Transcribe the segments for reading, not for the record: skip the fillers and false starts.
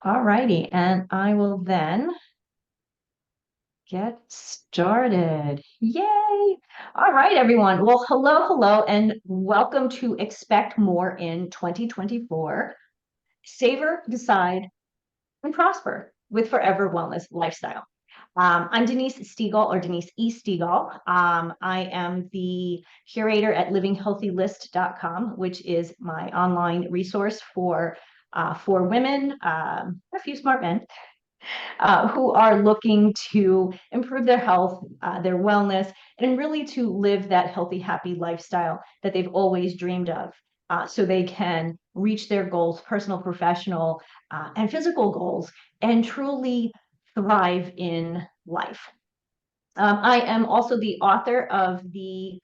All righty, and I will then get started. Yay! All right, everyone. Well, hello, and welcome to Expect More in 2024. Savor, decide, and prosper with Forever Wellness Lifestyle. I'm Denise Stegall, or Denise E. Stegall. I am the curator at livinghealthylist.com, which is my online resource for women, a few smart men, who are looking to improve their health, their wellness, and really to live that healthy, happy lifestyle that they've always dreamed of, so they can reach their goals, personal, professional, and physical goals, and truly thrive in life. I am also the author of the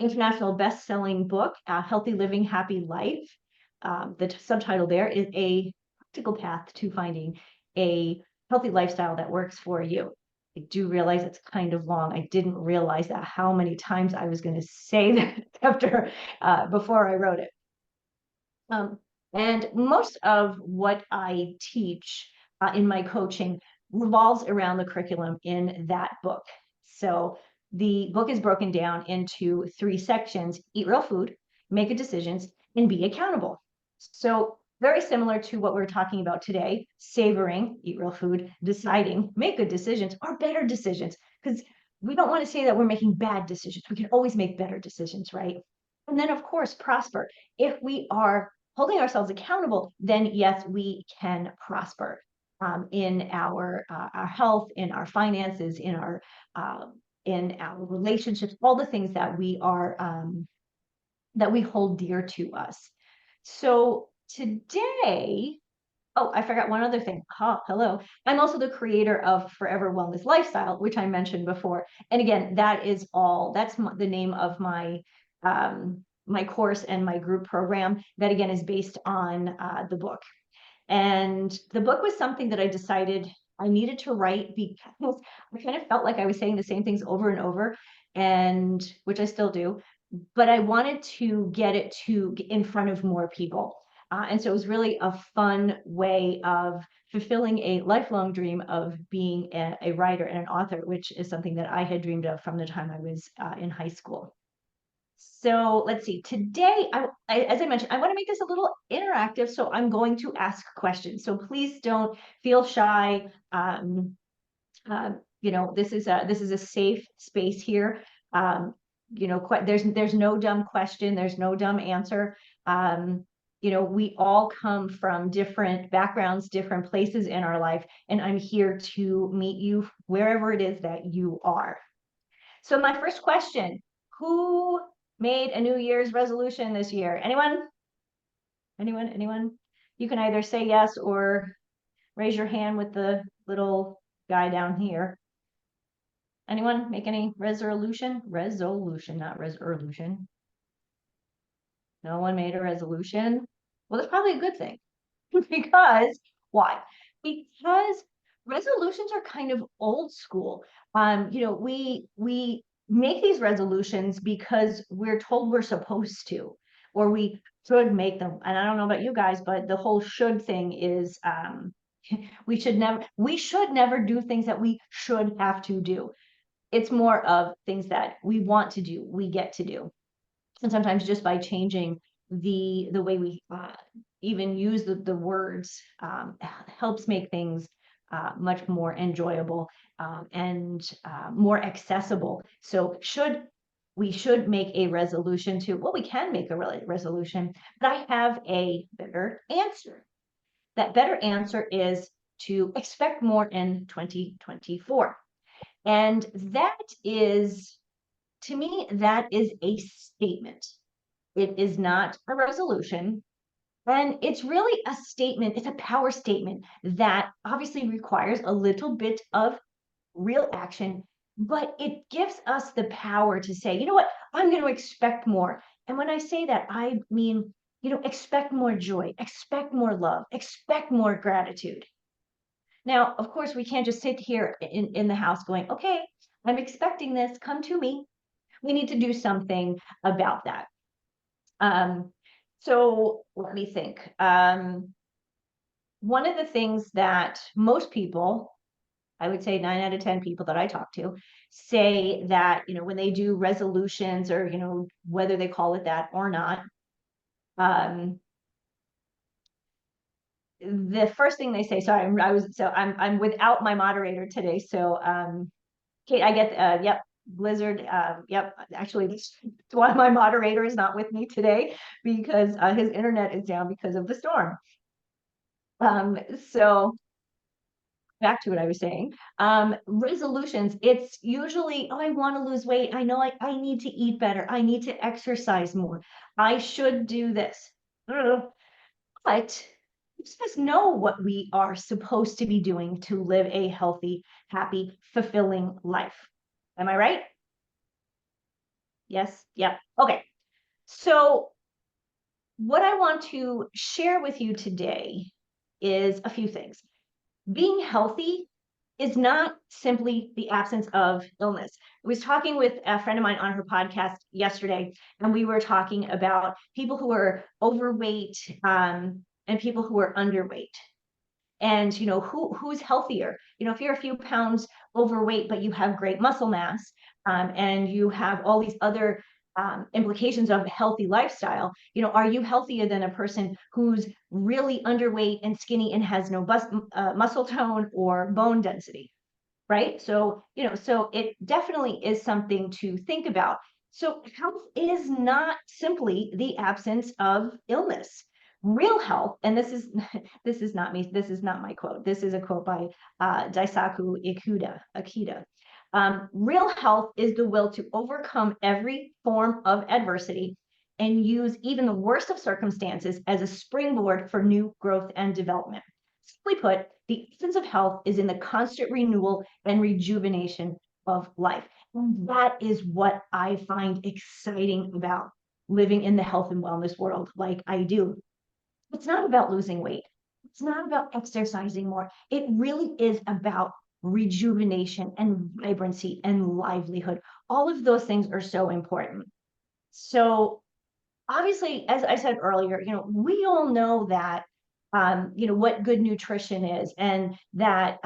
international best-selling book, Healthy Living, Happy Life. The subtitle there is A Practical Path to Finding a Healthy Lifestyle That Works for You. I do realize it's kind of long. I didn't realize that how many times I was going to say that before I wrote it. And most of what I teach in my coaching revolves around the curriculum in that book. So the book is broken down into 3 sections: eat real food, make good decisions, and be accountable. So very similar to what we're talking about today: savoring, eat real food, deciding, make good decisions, or better decisions, because we don't want to say that we're making bad decisions. We can always make better decisions, right? And then, of course, prosper. If we are holding ourselves accountable, then yes, we can prosper in our health, in our finances, in our relationships, all the things that we hold dear to us. So today, oh, I forgot one other thing. Hello. I'm also the creator of Forever Wellness Lifestyle, which I mentioned before. And again, that's the name of my course and my group program that, again, is based on the book. And the book was something that I decided I needed to write because I kind of felt like I was saying the same things over and over, and which I still do, but I wanted to get it in front of more people. And so it was really a fun way of fulfilling a lifelong dream of being a writer and an author, which is something that I had dreamed of from the time I was in high school. So let's see. Today, as I mentioned, I want to make this a little interactive, so I'm going to ask questions. So please don't feel shy. This is a safe space here. There's no dumb question. There's no dumb answer. We all come from different backgrounds, different places in our life, and I'm here to meet you wherever it is that you are. So my first question: who made a New Year's resolution this year? Anyone? Anyone? You can either say yes or raise your hand with the little guy down here. Anyone make any resolution? Resolution, not resolution. No one made a resolution. Well, that's probably a good thing. Because why? Because resolutions are kind of old school. We make these resolutions because we're told we're supposed to, or we should make them. And I don't know about you guys, but the whole should thing is we should never do things that we should have to do. It's more of things that we want to do, we get to do. And sometimes just by changing the way we even use the words helps make things much more enjoyable and more accessible. So we should make a resolution to, well, we can make a resolution, but I have a better answer. That better answer is to expect more in 2024. And that is, to me, that is a statement. It is not a resolution. And it's really a statement. It's a power statement that obviously requires a little bit of real action, but it gives us the power to say, you know what, I'm going to expect more. And when I say that, I mean, expect more joy, expect more love, expect more gratitude. Now, of course, we can't just sit here in the house going, okay, I'm expecting this, come to me. We need to do something about that. So let me think. one of the things that most people, I would say 9 out of 10 people that I talk to, say that, when they do resolutions or, whether they call it that or not, um, the first thing they say, sorry, I'm without my moderator today. So, Kate, I get, yep, Blizzard, yep, actually, that's why my moderator is not with me today, because his internet is down because of the storm. So back to what I was saying. Resolutions, it's usually, oh, I want to lose weight. I know I need to eat better. I need to exercise more. I should do this. But we just know what we are supposed to be doing to live a healthy, happy, fulfilling life. Am I right? Yes. Yep. Okay. So what I want to share with you today is a few things. Being healthy is not simply the absence of illness. I was talking with a friend of mine on her podcast yesterday, and we were talking about people who are overweight and people who are underweight. And who's healthier? If you're a few pounds overweight, but you have great muscle mass, and you have all these other implications of a healthy lifestyle, are you healthier than a person who's really underweight and skinny and has no muscle tone or bone density? Right? So, so it definitely is something to think about. So health is not simply the absence of illness. Real health, and this is this is not me, this is not my quote. This is a quote by Daisaku Ikeda. Real health is the will to overcome every form of adversity and use even the worst of circumstances as a springboard for new growth and development. Simply put, the essence of health is in the constant renewal and rejuvenation of life. And that is what I find exciting about living in the health and wellness world like I do. It's not about losing weight. It's not about exercising more. It really is about rejuvenation and vibrancy and livelihood. All of those things are so important. So obviously, as I said earlier, we all know that, what good nutrition is, and that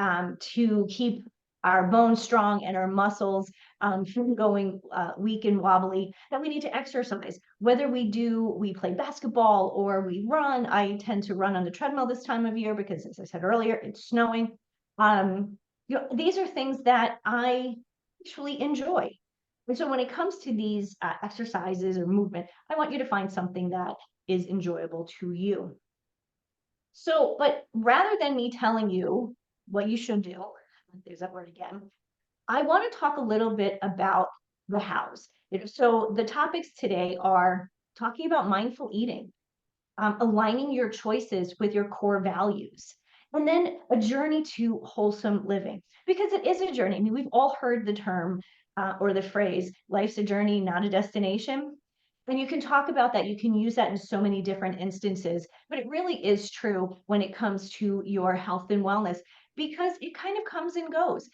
to keep our bones strong and our muscles from going weak and wobbly, that we need to exercise. Whether we play basketball or we run. I tend to run on the treadmill this time of year because, as I said earlier, it's snowing. These are things that I actually enjoy. And so when it comes to these exercises or movement, I want you to find something that is enjoyable to you. So, but rather than me telling you what you should do, there's that word again, I want to talk a little bit about the hows. So the topics today are talking about mindful eating, aligning your choices with your core values, and then a journey to wholesome living, because it is a journey. I mean, we've all heard the term or the phrase, life's a journey, not a destination. And you can talk about that. You can use that in so many different instances, but it really is true when it comes to your health and wellness, because it kind of comes and goes.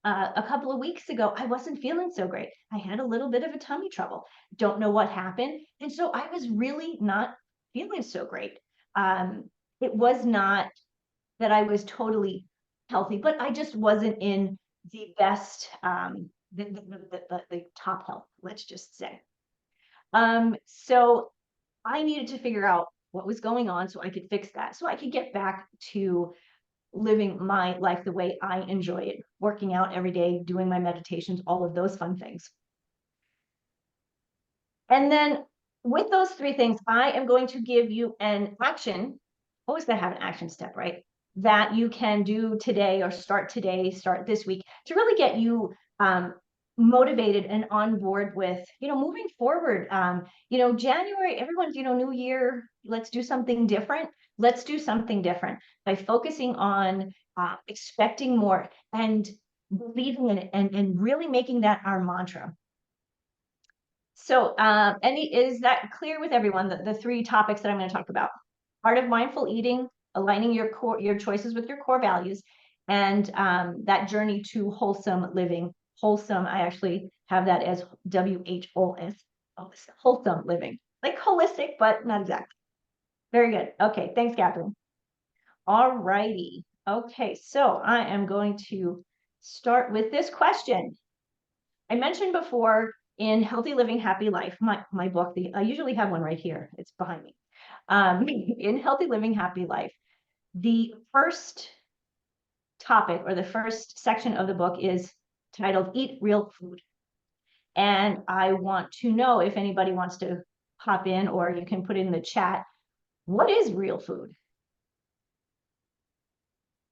A couple of weeks ago, I wasn't feeling so great. I had a little bit of a tummy trouble. Don't know what happened. And so I was really not feeling so great. It was not that I was totally healthy, but I just wasn't in the best, the top health, let's just say. So I needed to figure out what was going on so I could fix that, so I could get back to living my life the way I enjoy it, working out every day, doing my meditations, all of those fun things. And then with those three things, I am going to give you an action. Always got to have an action step, right? That you can do today or start today, start this week to really get you motivated and on board with, moving forward. January, everyone's, new year, let's do something different. Let's do something different by focusing on expecting more and believing in it, and really making that our mantra. So, is that clear with everyone, the three topics that I'm going to talk about? Art of mindful eating, aligning your choices with your core values, and that journey to wholesome living. Wholesome, I actually have that as WHOS, wholesome living, like holistic, but not exactly. Very good. Okay, thanks, Catherine. All righty. Okay, so I am going to start with this question. I mentioned before in Healthy Living, Happy Life, my book, I usually have one right here. It's behind me. In Healthy Living, Happy Life, the first topic or the first section of the book is titled Eat Real Food. And I want to know if anybody wants to hop in, or you can put it in the chat. What is real food?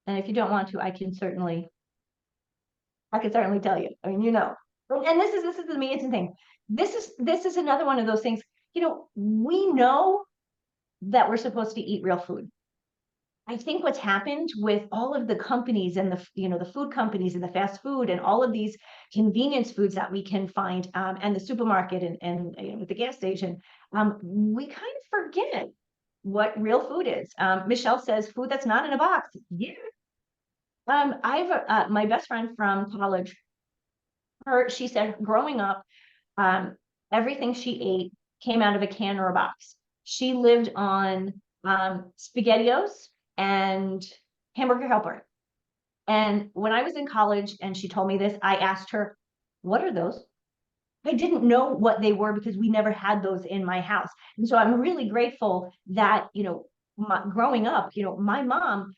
And if you don't want to, I can certainly tell you. I mean, and this is the amazing thing. This is another one of those things. We know that we're supposed to eat real food. I think what's happened with all of the companies and the food companies and the fast food and all of these convenience foods that we can find, and the supermarket and with the gas station, we kind of forget what real food is. Michelle says food that's not in a box. Yeah. I've my best friend from college. She said growing up, everything she ate came out of a can or a box. She lived on SpaghettiOs and Hamburger Helper. And when I was in college and she told me this, I asked her, what are those? I didn't know what they were because we never had those in my house. And so I'm really grateful that, growing up, my mom,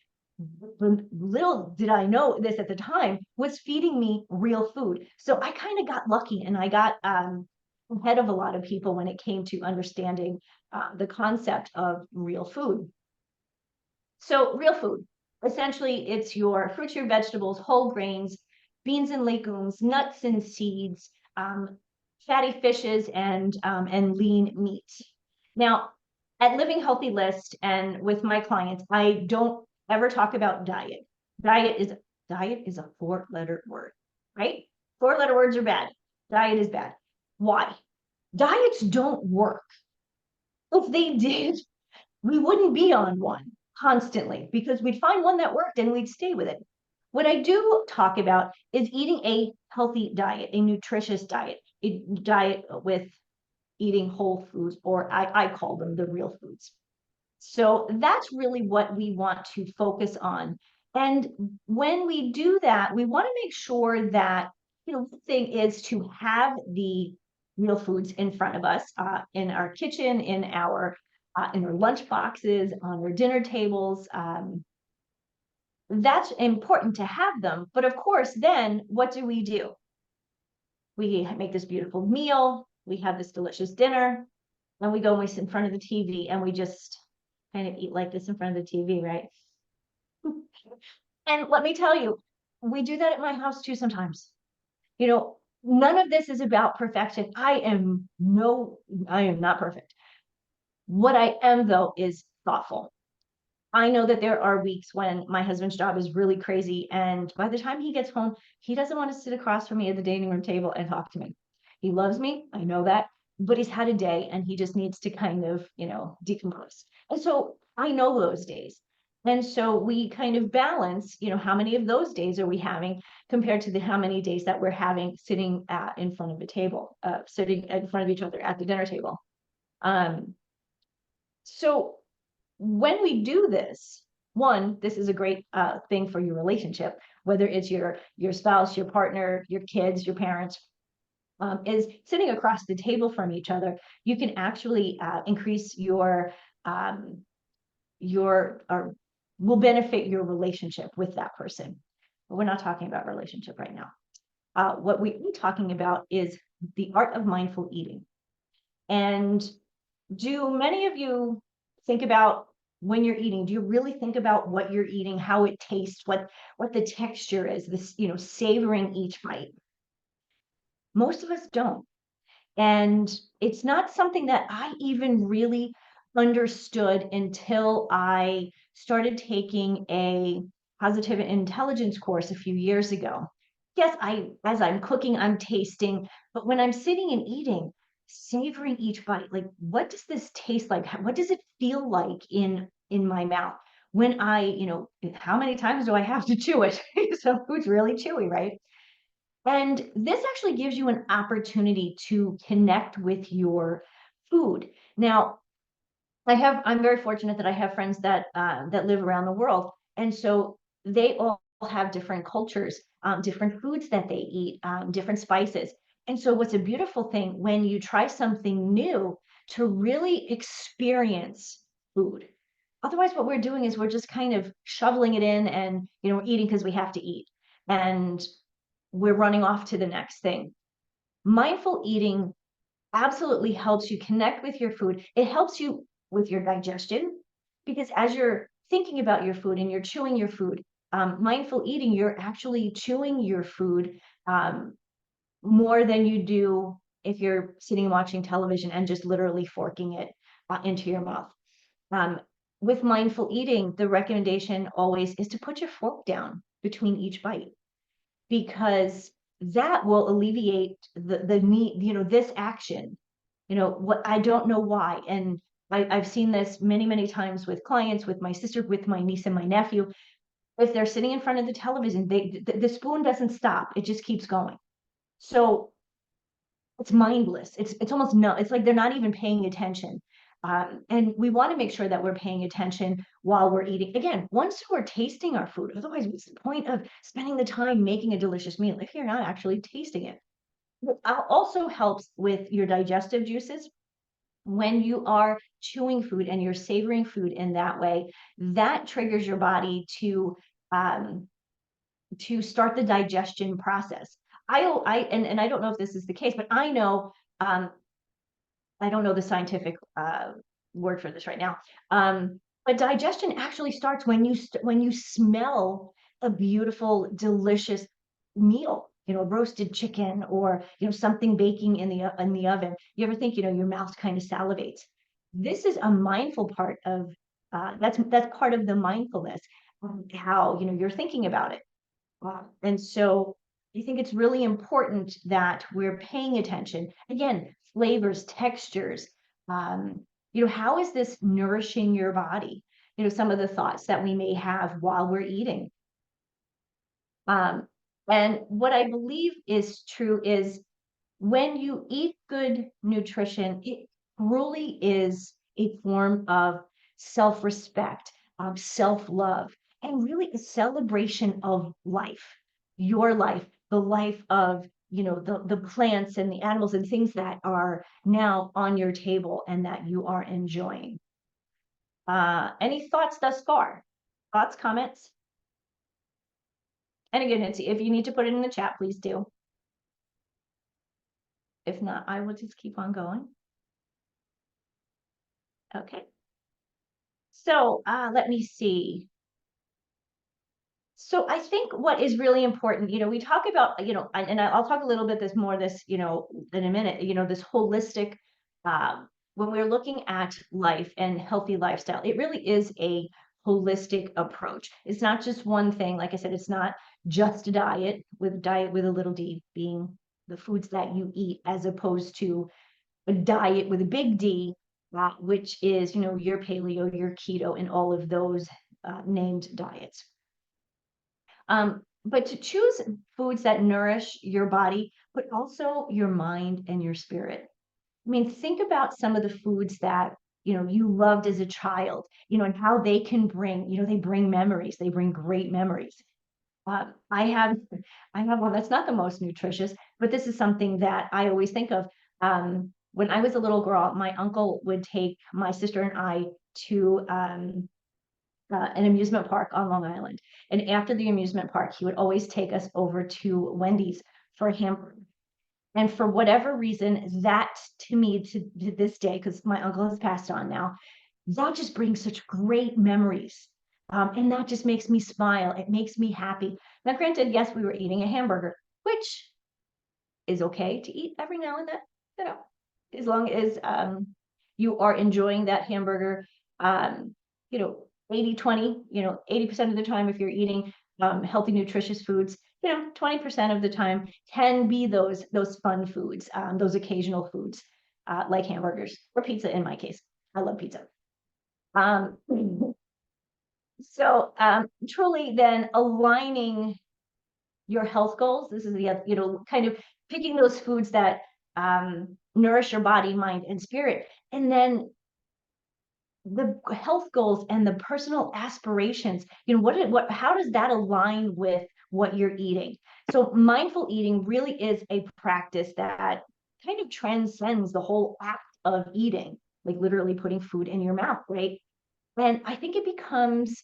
little did I know this at the time, was feeding me real food. So I kind of got lucky, and I got ahead of a lot of people when it came to understanding the concept of real food. So real food, essentially, it's your fruits, your vegetables, whole grains, beans and legumes, nuts and seeds, fatty fishes, and lean meats. Now, at Living Healthy List and with my clients, I don't ever talk about diet. Diet is a 4-letter word, right? 4-letter words are bad. Diet is bad. Why? Diets don't work. If they did, we wouldn't be on one constantly because we'd find one that worked and we'd stay with it. What I do talk about is eating a healthy diet, a nutritious diet, a diet with eating whole foods, or I call them the real foods. So that's really what we want to focus on. And when we do that, we want to make sure that, the thing is to have the real foods in front of us, in our kitchen, in our lunch boxes, on our dinner tables. That's important to have them. But of course, then what do? We make this beautiful meal, we have this delicious dinner, and we go and we sit in front of the TV and we just kind of eat like this in front of the TV, right? And let me tell you, we do that at my house too sometimes. None of this is about perfection. I am not perfect. What I am, though, is thoughtful. I know that there are weeks when my husband's job is really crazy, and by the time he gets home, he doesn't want to sit across from me at the dining room table and talk to me. He loves me, I know that, but he's had a day and he just needs to kind of, decompose. And so I know those days. And so we kind of balance, how many of those days are we having compared to how many days that we're having sitting in front of the table, sitting in front of each other at the dinner table. So when we do this, one, this is a great thing for your relationship, whether it's your spouse, your partner, your kids, your parents, is sitting across the table from each other. You can actually increase or will benefit your relationship with that person. But we're not talking about relationship right now. What we're talking about is the art of mindful eating. And do many of you think about when you're eating? Do you really think about what you're eating, how it tastes, what the texture is, this, savoring each bite? Most of us don't. And it's not something that I even really understood until I started taking a positive intelligence course a few years ago. Yes, as I'm cooking, I'm tasting, but when I'm sitting and eating, savoring each bite, like, what does this taste like? What does it feel like in my mouth? When how many times do I have to chew it? Some food's really chewy, right? And this actually gives you an opportunity to connect with your food. Now, I'm very fortunate that I have friends that that live around the world, and so they all have different cultures, different foods that they eat, different spices. And so what's a beautiful thing when you try something new to really experience food. Otherwise, what we're doing is we're just kind of shoveling it in and, we're eating because we have to eat, and we're running off to the next thing. Mindful eating absolutely helps you connect with your food. It helps you with your digestion because as you're thinking about your food and you're chewing your food, mindful eating, you're actually chewing your food um, more than you do if you're sitting watching television and just literally forking it into your mouth. Um, with mindful eating, the recommendation always is to put your fork down between each bite because that will alleviate the need, this action. What I don't know why. And I've seen this many, many times with clients, with my sister, with my niece and my nephew. If they're sitting in front of the television, the spoon doesn't stop. It just keeps going. So it's mindless. It's almost no, it's like they're not even paying attention. And we want to make sure that we're paying attention while we're eating. Again, once we're tasting our food, otherwise, what's the point of spending the time making a delicious meal if you're not actually tasting it? It also helps with your digestive juices when you are chewing food and you're savoring food in that way. That triggers your body um, to start the digestion process. And I don't know if this is the case, but um, I don't know the scientific word for this right now. But digestion actually starts when when you smell a beautiful, delicious meal. Roasted chicken or something baking in the oven. You ever think your mouth kind of salivates? This is a mindful part of that's part of the mindfulness, how you're thinking about it. And so I think it's really important that we're paying attention. Again, flavors, textures. How is this nourishing your body? Some of the thoughts that we may have while we're eating. Um, and what I believe is true is when you eat good nutrition, it truly is a form of self-respect, self-love, and really a celebration of life, your life, the life of the plants and the animals and things that are now on your table and that you are enjoying. Any thoughts thus far? Thoughts, comments? And again, if you need to put it in the chat, please do. If not, I will just keep on going. Okay. So let me see. So I think what is really important, we talk about, and I'll talk a little bit this, in a minute, this holistic, when we're looking at life and healthy lifestyle, it really is a holistic approach. It's not just one thing. Like I said, it's not just a diet with a little d being the foods that you eat as opposed to a diet with a big D, which is, your paleo, your keto, and all of those named diets. But to choose foods that nourish your body, but also your mind and your spirit. I mean, think about some of the foods that, you loved as a child, and how they can bring, they bring memories, they bring great memories. Uh, I have, I have one that's not the most nutritious, but this is something that I always think of. When I was a little girl, my uncle would take my sister and I to an amusement park on Long Island. And after the amusement park, he would always take us over to Wendy's for a hamburger. And for whatever reason, that to me, to this day, because my uncle has passed on now, that just brings such great memories. And that just makes me smile. It makes me happy. Now, granted, yes, we were eating a hamburger, which is okay to eat every now and then, you know, as long as you are enjoying that hamburger, um, 80-20, 80% of the time, if you're eating healthy, nutritious foods, 20% of the time can be those fun foods, those occasional foods, like hamburgers or pizza in my case. I love pizza. Um, so truly then aligning your health goals. This is the, kind of picking those foods that nourish your body, mind, and spirit. And then the health goals and the personal aspirations, how does that align with what you're eating? So mindful eating really is a practice that kind of transcends the whole act of eating, like literally putting food in your mouth, right? And I think it becomes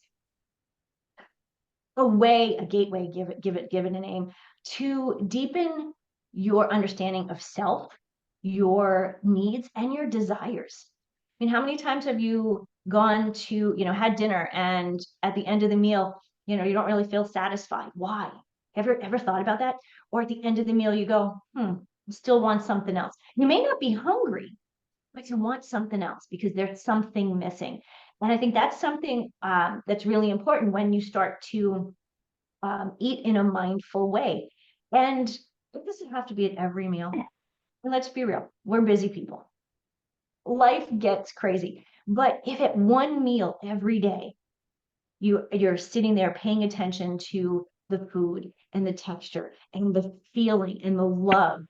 a gateway, give it a name, to deepen your understanding of self, your needs, and your desires. I mean, how many times have you gone to, had dinner, and at the end of the meal, you don't really feel satisfied? Why? Ever thought about that? Or at the end of the meal, you go, still want something else. You may not be hungry, but you want something else because there's something missing. And I think that's something that's really important when you start to eat in a mindful way. And it doesn't have to be at every meal. And let's be real, we're busy people. Life gets crazy. But if at one meal every day, you're sitting there paying attention to the food and the texture and the feeling and the love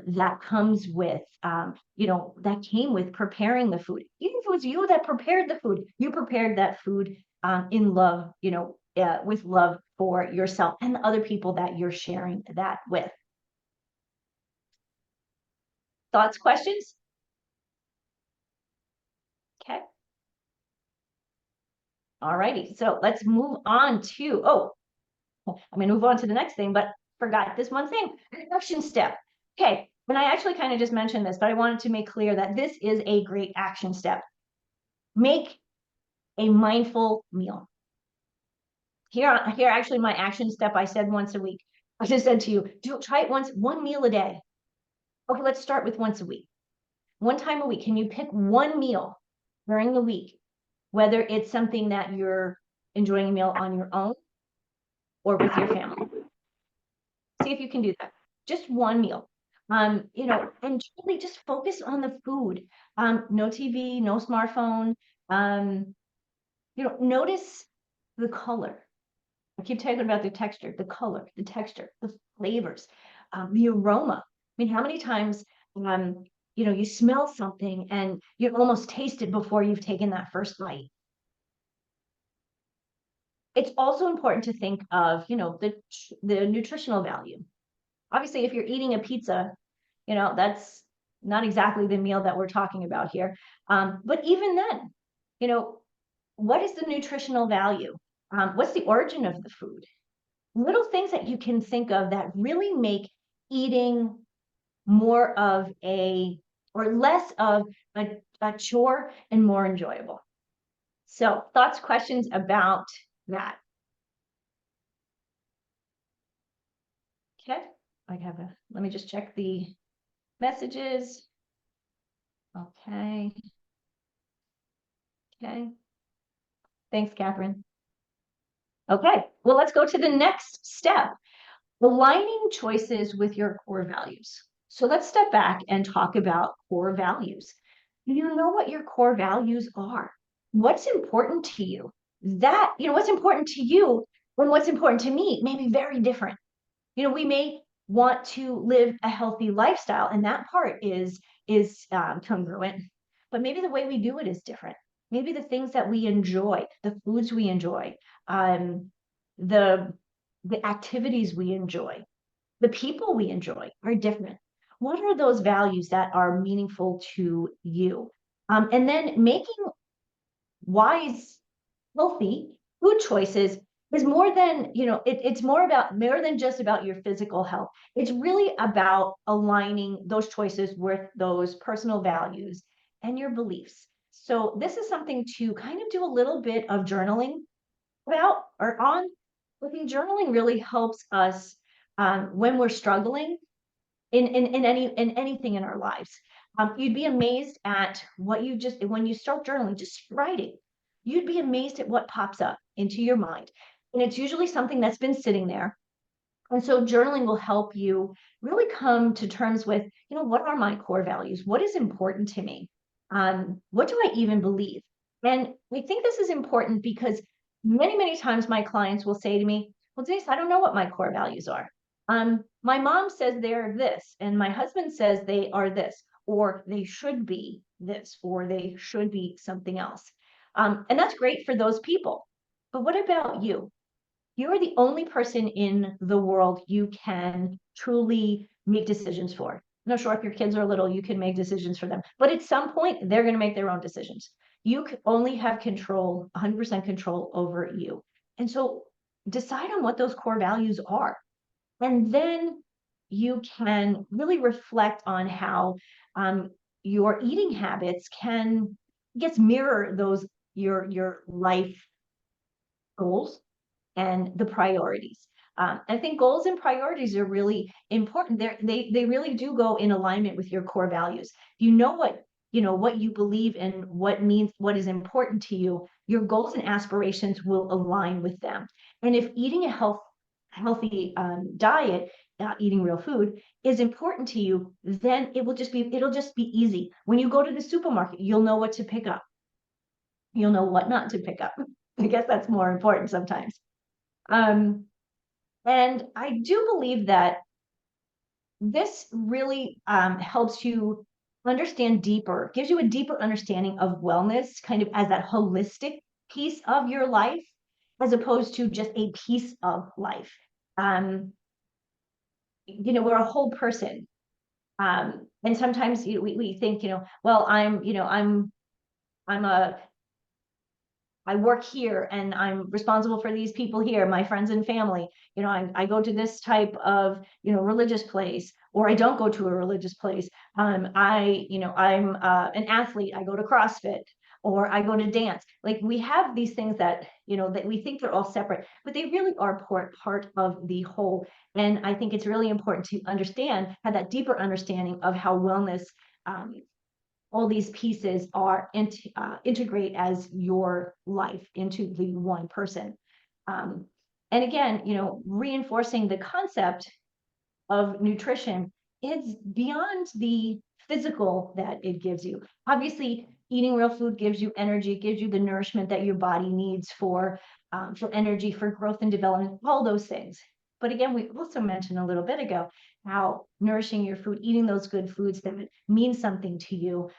that comes with, that came with preparing the food. Even if it was you that prepared the food, you prepared that food in love, with love for yourself and the other people that you're sharing that with. Thoughts, questions? Okay. All righty. So let's move on to, I'm going to move on to the next thing, but forgot this one thing, action step. Okay. And I actually kind of just mentioned this, but I wanted to make clear that this is a great action step. Make a mindful meal. Here, actually my action step, I said once a week. I just said to you, try it one meal a day. Okay, let's start with once a week. One time a week. Can you pick one meal during the week, whether it's something that you're enjoying a meal on your own or with your family? See if you can do that. Just one meal. And really just focus on the food. No TV, no smartphone. Notice the color. I keep talking about the texture, the color, the texture, the flavors, the aroma. I mean, how many times, you smell something and you almost taste it before you've taken that first bite? It's also important to think of, the nutritional value. Obviously, if you're eating a pizza, that's not exactly the meal that we're talking about here. But even then, what is the nutritional value? What's the origin of the food? Little things that you can think of that really make eating more of or less of a chore and more enjoyable. So thoughts, questions about that? Okay, let me just check the messages. Okay. Okay. Thanks, Catherine. Okay, well, let's go to the next step, aligning choices with your core values. So let's step back and talk about core values. You know what your core values are. What's important to you? What's important to you and what's important to me may be very different. We may want to live a healthy lifestyle, and that part is congruent, but maybe the way we do it is different. Maybe the things that we enjoy, the foods we enjoy, the activities we enjoy, the people we enjoy are different. What are those values that are meaningful to you? And then making wise, healthy food choices is more than, it's more than just about your physical health. It's really about aligning those choices with those personal values and your beliefs. So this is something to kind of do a little bit of journaling about or on. I think journaling really helps us when we're struggling in anything in our lives. You'd be amazed at when you start journaling, just writing, you'd be amazed at what pops up into your mind. And it's usually something that's been sitting there. And so journaling will help you really come to terms with, what are my core values? What is important to me? What do I even believe? And I think this is important because many, many times my clients will say to me, well, Denise, I don't know what my core values are. My mom says they're this, and my husband says they are this. or they should be this, or they should be something else. And that's great for those people. But what about you? You're the only person in the world you can truly make decisions for. I'm not sure if your kids are little, you can make decisions for them, but at some point they're going to make their own decisions. You only have control, 100% control over you. And so decide on what those core values are. And then you can really reflect on how your eating habits can, I guess, mirror those your life goals and the priorities. I think goals and priorities are really important. They really do go in alignment with your core values. You know what you believe and what is important to you. Your goals and aspirations will align with them. And if eating a healthy diet, eating real food is important to you, then it'll just be easy. When you go to the supermarket, you'll know what to pick up. You'll know what not to pick up. I guess that's more important sometimes. And I do believe that this really helps you understand deeper, gives you a deeper understanding of wellness, kind of as that holistic piece of your life, as opposed to just a piece of life. We're a whole person. And sometimes we think, well, I work here and I'm responsible for these people here, my friends and family. I go to this type of, religious place, or I don't go to a religious place. I'm an athlete. I go to CrossFit, or I go to dance. Like, we have these things that, that we think they're all separate, but they really are part of the whole. And I think it's really important to have that deeper understanding of how wellness, all these pieces are integrate as your life into the one person. And again, reinforcing the concept of nutrition is beyond the physical that it gives you. Obviously, eating real food gives you energy, it gives you the nourishment that your body needs for energy, for growth and development, all those things. But again, we also mentioned a little bit ago how nourishing your food, eating those good foods that mean something to you,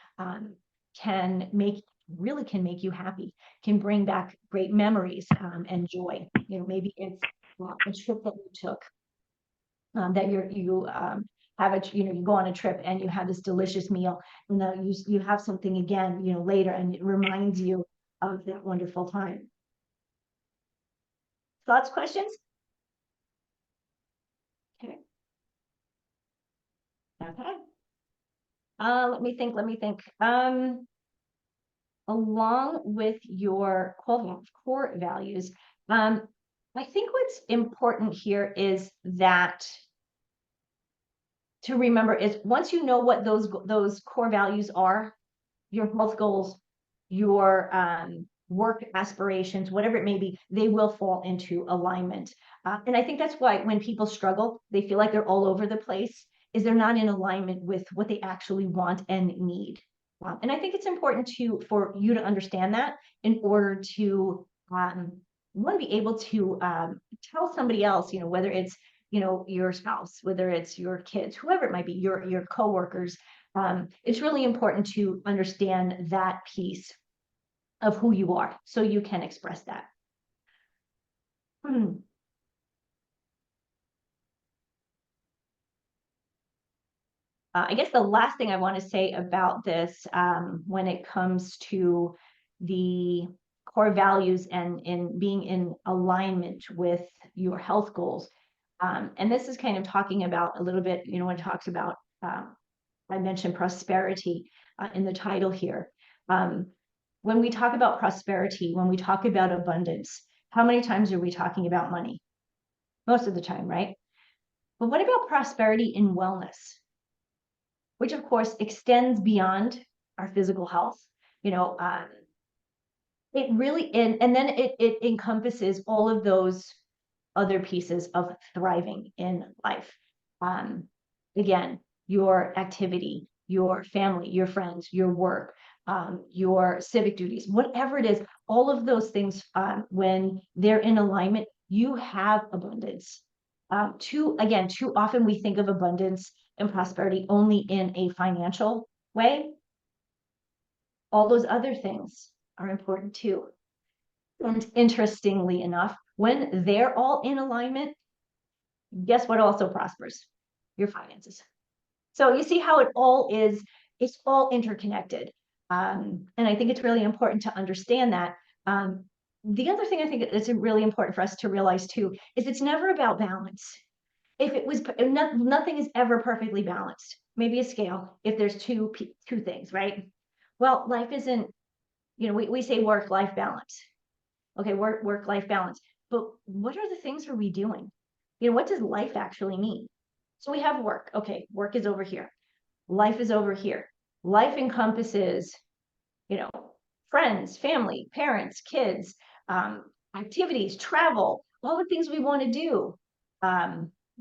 can make you happy, can bring back great memories and joy. Maybe it's a trip that you took, that you have you go on a trip and you have this delicious meal, and then you have something again, later, and it reminds you of that wonderful time. Thoughts, questions? Okay. Okay. Let me think. Along with your core values, I think what's important here is that to remember is, once you know what those core values are, your health goals, your work aspirations, whatever it may be, they will fall into alignment. And I think that's why when people struggle, they feel like they're all over the place, is they're not in alignment with what they actually want and need. And I think it's important for you to understand that, in order to one, be able to tell somebody else, whether it's your spouse, whether it's your kids, whoever it might be, your coworkers. It's really important to understand that piece of who you are, so you can express that. I guess the last thing I want to say about this, when it comes to the core values and in being in alignment with your health goals, and this is kind of talking about a little bit, when it talks about, I mentioned prosperity in the title here. When we talk about prosperity, when we talk about abundance, how many times are we talking about money? Most of the time, right? But what about prosperity in wellness, which of course extends beyond our physical health? It really, and then it encompasses all of those other pieces of thriving in life. Again, your activity, your family, your friends, your work, your civic duties, whatever it is, all of those things, when they're in alignment, you have abundance. Too often we think of abundance and prosperity only in a financial way, all those other things are important too. And interestingly enough, when they're all in alignment, guess what also prospers? Your finances. So you see how it's all interconnected. And I think it's really important to understand that. The other thing I think it's really important for us to realize too is it's never about balance. If it was, nothing is ever perfectly balanced. Maybe a scale if there's two things, right? Well, life isn't, we say work-life balance. Okay, work-life balance. But what are the things are we doing? What does life actually mean? So we have work. Okay, work is over here. Life is over here. Life encompasses, you know, friends, family, parents, kids, activities, travel, all the things we want to do.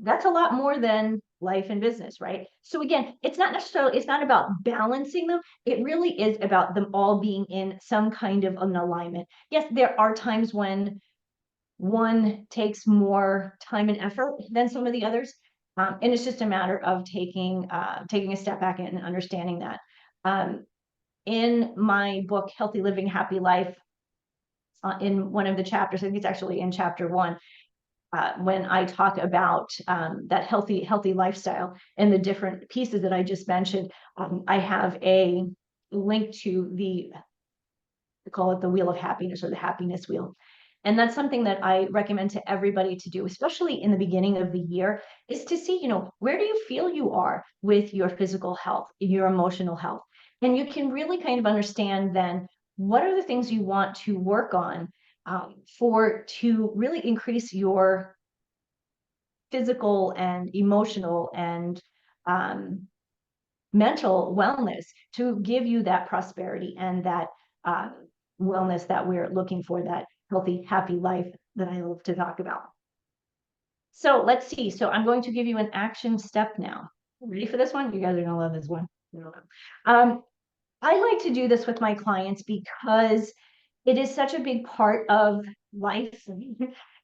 That's a lot more than life and business, right? So again, it's not about balancing them. It really is about them all being in some kind of an alignment. Yes, there are times when one takes more time and effort than some of the others. And it's just a matter of taking a step back and understanding that. In my book, Healthy Living, Happy Life, in one of the chapters, I think it's actually in chapter 1, when I talk about that healthy lifestyle and the different pieces that I just mentioned, I have a link to I call it the wheel of happiness, or the happiness wheel. And that's something that I recommend to everybody to do, especially in the beginning of the year, is to see, where do you feel you are with your physical health, your emotional health? And you can really kind of understand then what are the things you want to work on to really increase your physical and emotional and mental wellness to give you that prosperity and that wellness that we're looking for, that healthy, happy life that I love to talk about. So let's see. So I'm going to give you an action step now. Ready for this one? You guys are gonna love this one. I like to do this with my clients because it is such a big part of life.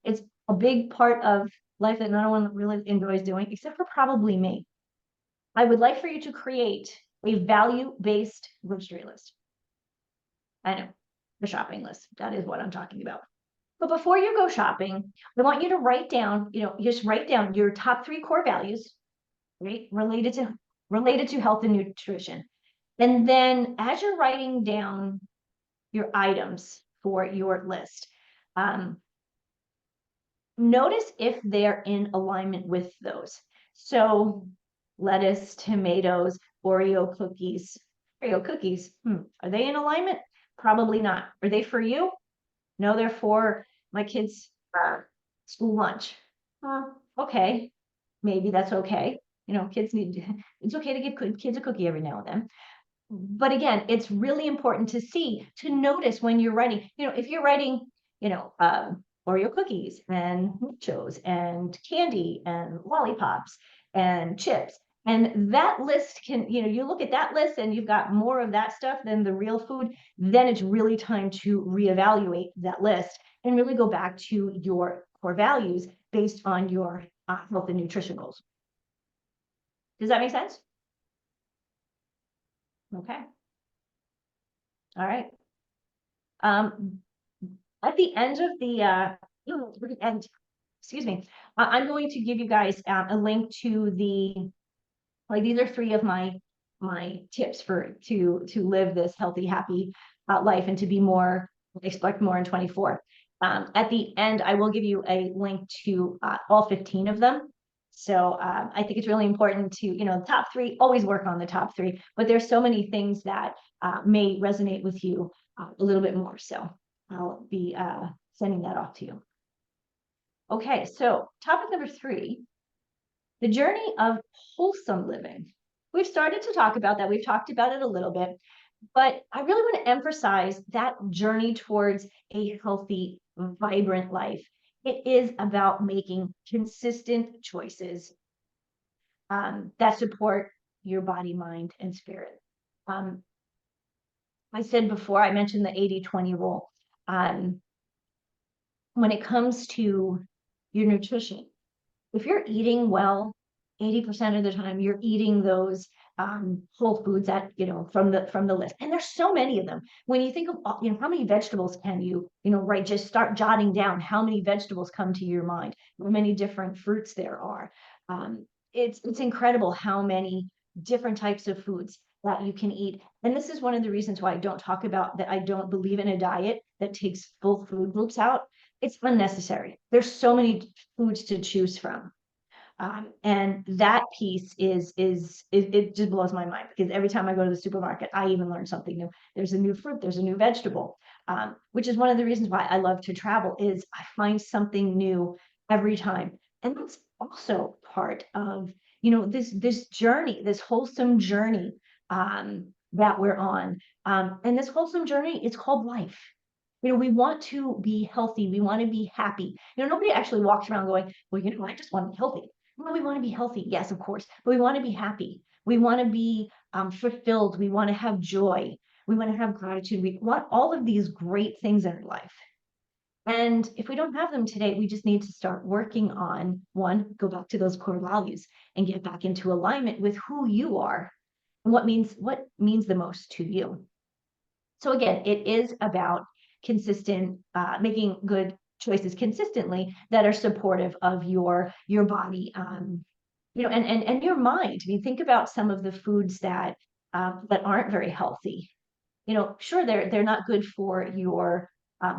It's a big part of life that no one really enjoys doing, except for probably me. I would like for you to create a value-based grocery list. I know, the shopping list. That is what I'm talking about. But before you go shopping, I want you to write down, just write down your top 3 core values, right? Related to health and nutrition. And then as you're writing down your items for your list, notice if they're in alignment with those. So lettuce, tomatoes, Oreo cookies. Are they in alignment? Probably not. Are they for you? No, they're for my kids' school lunch. Okay, maybe that's okay. It's okay to give kids a cookie every now and then. But again, it's really important to notice when you're writing, if you're writing, Oreo cookies and nachos and candy and lollipops and chips. And that list you look at that list and you've got more of that stuff than the real food, then it's really time to reevaluate that list and really go back to your core values based on your health and nutrition goals. Does that make sense? Okay. All right. At the end of the excuse me, I'm going to give you guys a link to these are 3 of my tips to live this healthy, happy life and to expect more in 24. At the end, I will give you a link to all 15 of them. So I think it's really important to, the top 3, always work on the top 3, but there's so many things that may resonate with you a little bit more. So I'll be sending that off to you. Okay, so topic number 3, the journey of wholesome living. We've started to talk about that. We've talked about it a little bit, but I really want to emphasize that journey towards a healthy, vibrant life. It is about making consistent choices that support your body, mind, and spirit. I said before, I mentioned the 80-20 rule. When it comes to your nutrition, if you're eating well, 80% of the time you're eating those whole foods that, from the list. And there's so many of them. When you think of, how many vegetables can right, just start jotting down how many vegetables come to your mind, how many different fruits there are. It's incredible how many different types of foods that you can eat. And this is one of the reasons why I don't talk about that. I don't believe in a diet that takes full food groups out. It's unnecessary. There's so many foods to choose from. And that piece it just blows my mind, because every time I go to the supermarket, I even learn something new. There's a new fruit, there's a new vegetable, which is one of the reasons why I love to travel, is I find something new every time. And that's also part of, this journey, this wholesome journey, that we're on. And this wholesome journey is called life. We want to be healthy. We want to be happy. Nobody actually walks around going, well, I just want to be healthy. Well, we want to be healthy. Yes, of course. But we want to be happy. We want to be fulfilled. We want to have joy. We want to have gratitude. We want all of these great things in our life. And if we don't have them today, we just need to start working on, one, go back to those core values and get back into alignment with who you are and what means the most to you. So again, it is about making good choices consistently that are supportive of your body, and your mind. I mean, think about some of the foods that aren't very healthy. Sure, they're not good for your,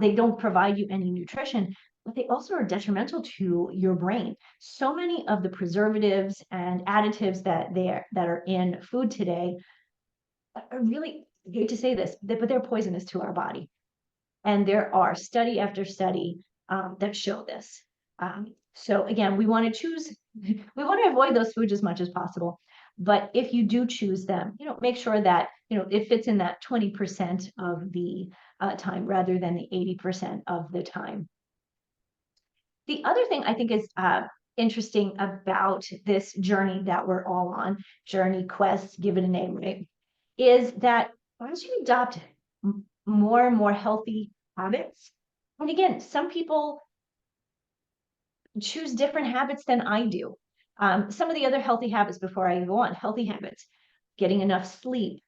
they don't provide you any nutrition, but they also are detrimental to your brain. So many of the preservatives and additives that are in food today are really, I hate to say this, but they're poisonous to our body. And there are study after study that show this. So again, we want to avoid those foods as much as possible. But if you do choose them, make sure that, it fits in that 20% of the time rather than the 80% of the time. The other thing I think is interesting about this journey that we're all on, journey, quest, give it a name, right, is that once you adopt more and more healthy habits, and again, some people choose different habits than I do. Some of the other healthy habits, before I go on, healthy habits, getting enough sleep,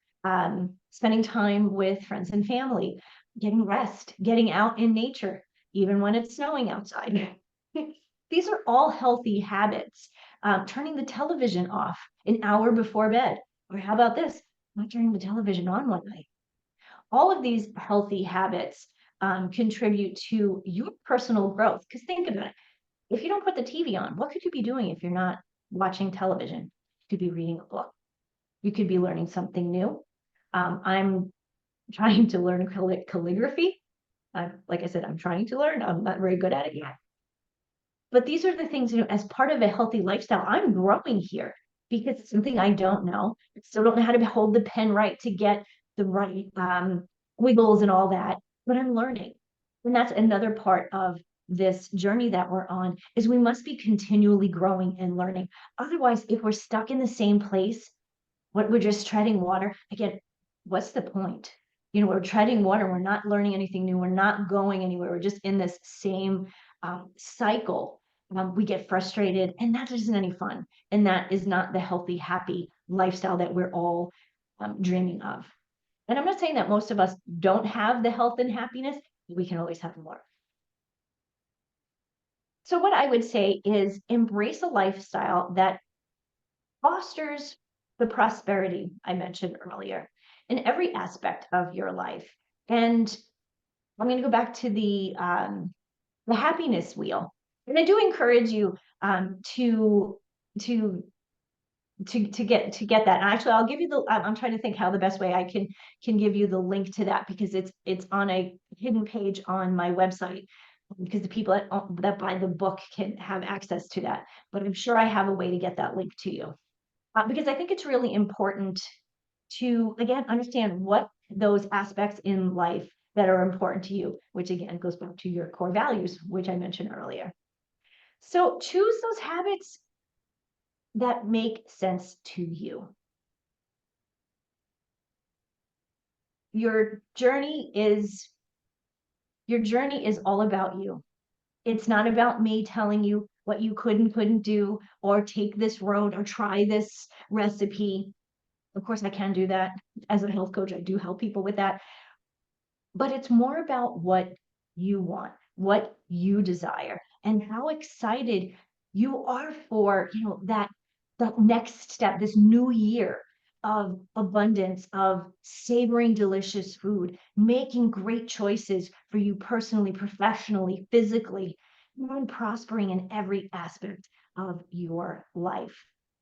spending time with friends and family, getting rest, getting out in nature, even when it's snowing outside. These are all healthy habits. Turning the television off an hour before bed. Or how about this? Not turning the television on one night. All of these healthy habits contribute to your personal growth. Because think about it. If you don't put the TV on, what could you be doing if you're not watching television? You could be reading a book. You could be learning something new. I'm trying to learn calligraphy. Like I said, I'm trying to learn. I'm not very good at it yet. But these are the things, as part of a healthy lifestyle, I'm growing here because it's something I don't know. I still don't know how to hold the pen right to get the right wiggles and all that, but I'm learning. And that's another part of this journey that we're on, is we must be continually growing and learning. Otherwise, if we're stuck in the same place, we're just treading water, again, what's the point? We're treading water, we're not learning anything new, we're not going anywhere, we're just in this same cycle. We get frustrated, and that isn't any fun. And that is not the healthy, happy lifestyle that we're all dreaming of. And I'm not saying that most of us don't have the health and happiness. We can always have more. So what I would say is embrace a lifestyle that fosters the prosperity I mentioned earlier in every aspect of your life. And I'm going to go back to the happiness wheel. And I do encourage you to get that. And actually, I'll give you I'm trying to think how the best way I can give you the link to that, because it's on a hidden page on my website, because the people that buy the book can have access to that. But I'm sure I have a way to get that link to you, because I think it's really important to, again, understand what those aspects in life that are important to you, which again goes back to your core values, which I mentioned earlier. So choose those habits that make sense to you. Your journey is all about you. It's not about me telling you what you could and couldn't do, or take this road, or try this recipe. Of course, I can do that. As a health coach, I do help people with that. But it's more about what you want, what you desire, and how excited you are for, that next step, this new year of abundance, of savoring delicious food, making great choices for you personally, professionally, physically, and prospering in every aspect of your life.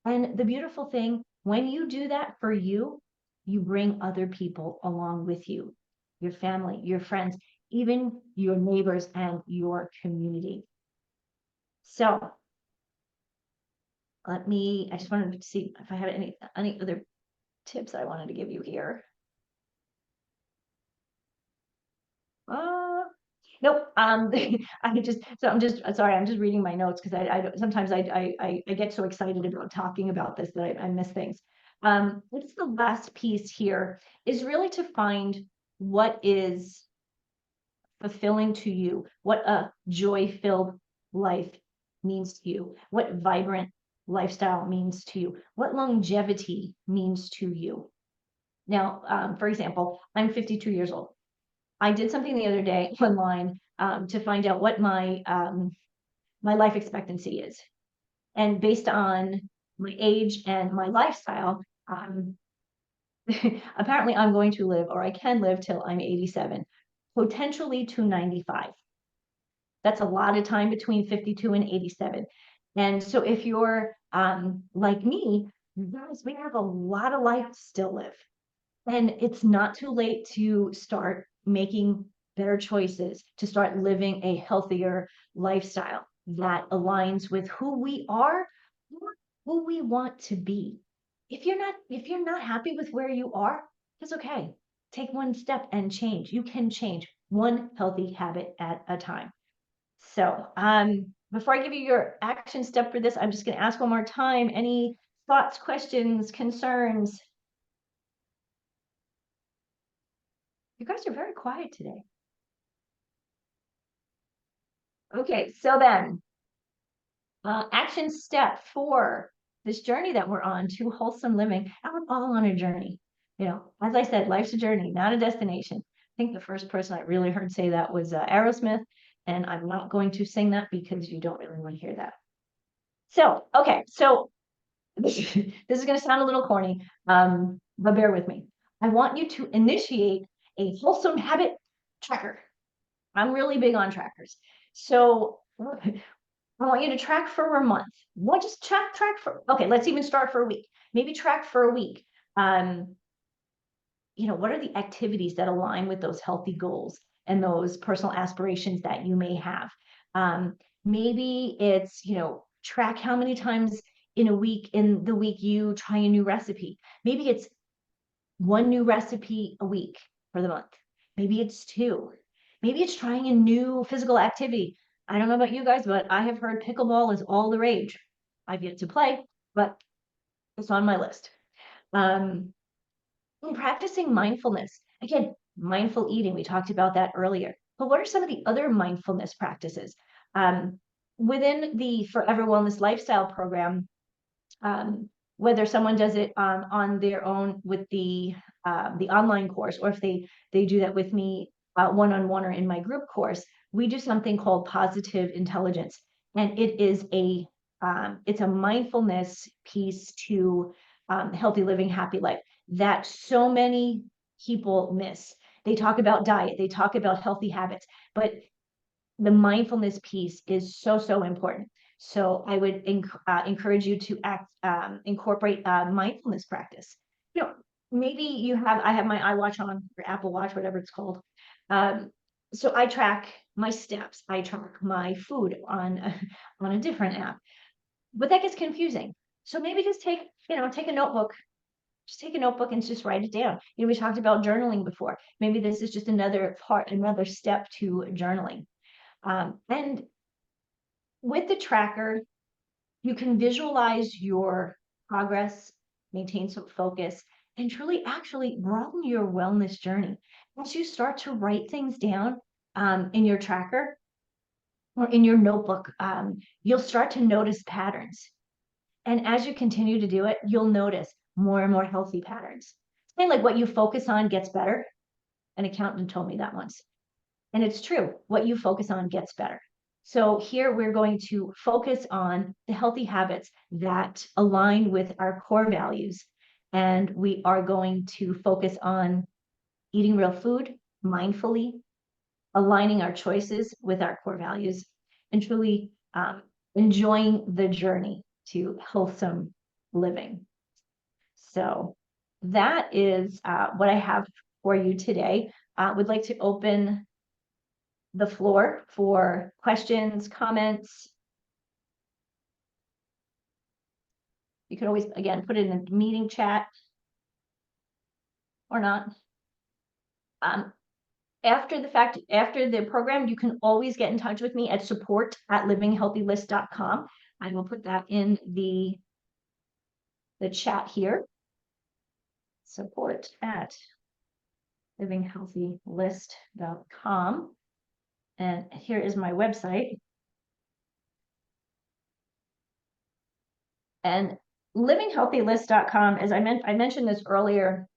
And the beautiful thing, when you do that for you, you bring other people along with you, your family, your friends, even your neighbors and your community. So I just wanted to see if I have any other tips I wanted to give you here. Uh, nope. I'm just sorry. I'm just reading my notes because sometimes I get so excited about talking about this that I miss things. What's the last piece here is really to find what is fulfilling to you, what a joy-filled life means to you, what vibrant lifestyle means to you, what longevity means to you. Now, for example, I'm 52 years old. I did something the other day online to find out what my life expectancy is. And based on my age and my lifestyle, apparently I'm going to live, or I can live till I'm 87, potentially to 95. That's a lot of time between 52 and 87. And so if you're like me, guys, we have a lot of life to still live. And it's not too late to start making better choices, to start living a healthier lifestyle that aligns with who we are or who we want to be. If you're not happy with where you are, it's okay. Take one step and change. You can change one healthy habit at a time. So, before I give you your action step for this, I'm just going to ask one more time. Any thoughts, questions, concerns? You guys are very quiet today. Okay, so then, action step for this journey that we're on to wholesome living, and we're all on a journey. As I said, life's a journey, not a destination. I think the first person I really heard say that was Aerosmith, and I'm not going to sing that because you don't really want to hear that. So, okay, so this is going to sound a little corny, but bear with me. I want you to initiate a wholesome habit tracker. I'm really big on trackers. So I want you to track for a month. What just track for? Okay, let's even start for a week. Maybe track for a week. What are the activities that align with those healthy goals and those personal aspirations that you may have? Maybe it's, track how many times in the week you try a new recipe. Maybe it's one new recipe a week for the month. Maybe it's two. Maybe it's trying a new physical activity. I don't know about you guys, but I have heard pickleball is all the rage. I've yet to play, but it's on my list. Practicing mindfulness. Again, mindful eating, we talked about that earlier. But what are some of the other mindfulness practices? Within the Forever Wellness Lifestyle program, whether someone does it on their own with the online course, or if they do that with me one-on-one or in my group course, we do something called positive intelligence, and it's a mindfulness piece to healthy living, happy life that so many people miss. They talk about diet, they talk about healthy habits, but the mindfulness piece is so important. So I would encourage you to incorporate mindfulness practice. Maybe I have my iWatch on, or Apple Watch, whatever it's called. So I track my steps. I track my food on a different app, but that gets confusing. So maybe just take a notebook. Just take a notebook and just write it down. We talked about journaling before. Maybe this is just another step to journaling. And with the tracker, you can visualize your progress, maintain some focus, and truly actually broaden your wellness journey. Once you start to write things down in your tracker or in your notebook, you'll start to notice patterns. And as you continue to do it, you'll notice more and more healthy patterns. It's kind of like what you focus on gets better. An accountant told me that once. And it's true, what you focus on gets better. So here we're going to focus on the healthy habits that align with our core values. And we are going to focus on eating real food mindfully, aligning our choices with our core values, and truly enjoying the journey to wholesome living. So that is what I have for you today. Would like to open the floor for questions, comments. You can always, again, put it in the meeting chat or not. After the program, you can always get in touch with me at support@livinghealthylist.com. I will put that in the chat here. Support@livinghealthylist.com. And here is my website. And livinghealthylist.com, as I mentioned this earlier,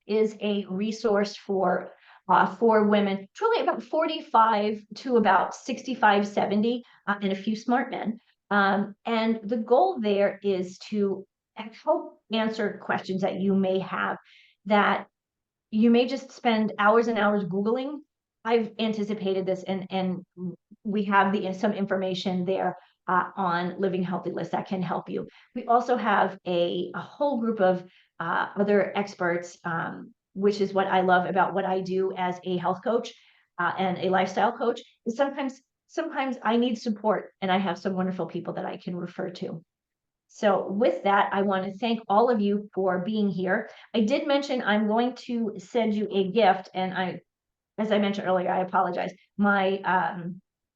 is a resource for women, truly about 45 to about 65, 70, and a few smart men. And the goal there is to help answer questions that you may have that you may just spend hours and hours Googling. I've anticipated this, and we have some information there on Living Healthy List that can help you. We also have a whole group of other experts, which is what I love about what I do as a health coach and a lifestyle coach. Is sometimes I need support, and I have some wonderful people that I can refer to. So with that, I want to thank all of you for being here. I did mention I'm going to send you a gift, and as I mentioned earlier, I apologize. My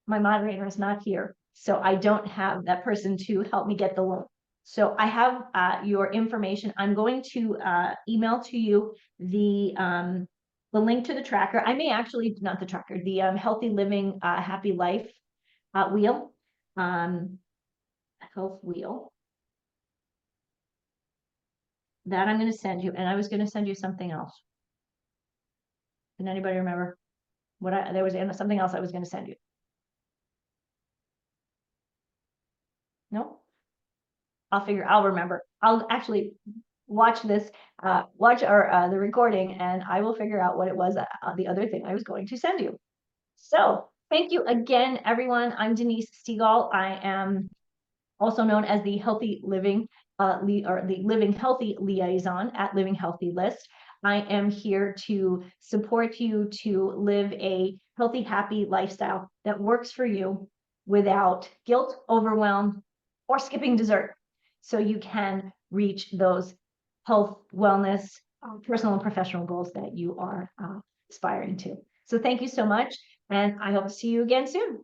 moderator is not here, so I don't have that person to help me get the link. So I have your information. I'm going to email to you the link to the tracker. I may actually, not the tracker, the Healthy Living Happy Life wheel, health wheel. That I'm going to send you, and I was going to send you something else. Can anybody remember what there was something else I was going to send you? No? I'll remember. I'll actually watch this, watch the recording, and I will figure out what it was, the other thing I was going to send you. So thank you again, everyone. I'm Denise Stegall. I am also known as the Healthy Living or the Living Healthy Liaison at Living Healthy List. I am here to support you to live a healthy, happy lifestyle that works for you without guilt, overwhelm, or skipping dessert, so you can reach those health, wellness, personal and professional goals that you are aspiring to. So thank you so much, and I hope to see you again soon.